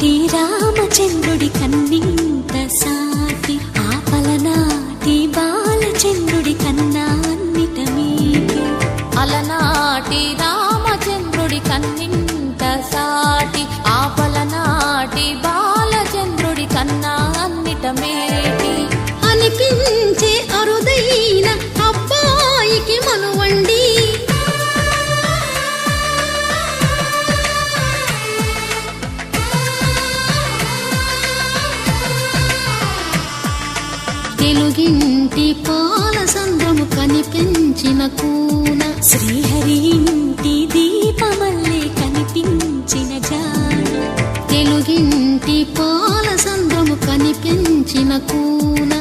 అలనాటి రామచంద్రుడి కన్నింత సాటి ఆపలనాటి బాలచంద్రుడి కన్నా అన్నిట మీటి అలనాటి రామచంద్రుడి కన్నింత సాటి ఆపలనాటి బాలచంద్రుడి కన్నా అన్నిట మేటి అనిపించే అరుదైన అబ్బాయికి మనువండి తెలుగింటి పాల సంద్రము కనిపించిన కూన శ్రీహరి ఇంటి దీపమల్లే కనిపించిన జాన తెలుగింటి పాల సంద్రము కనిపించిన కూన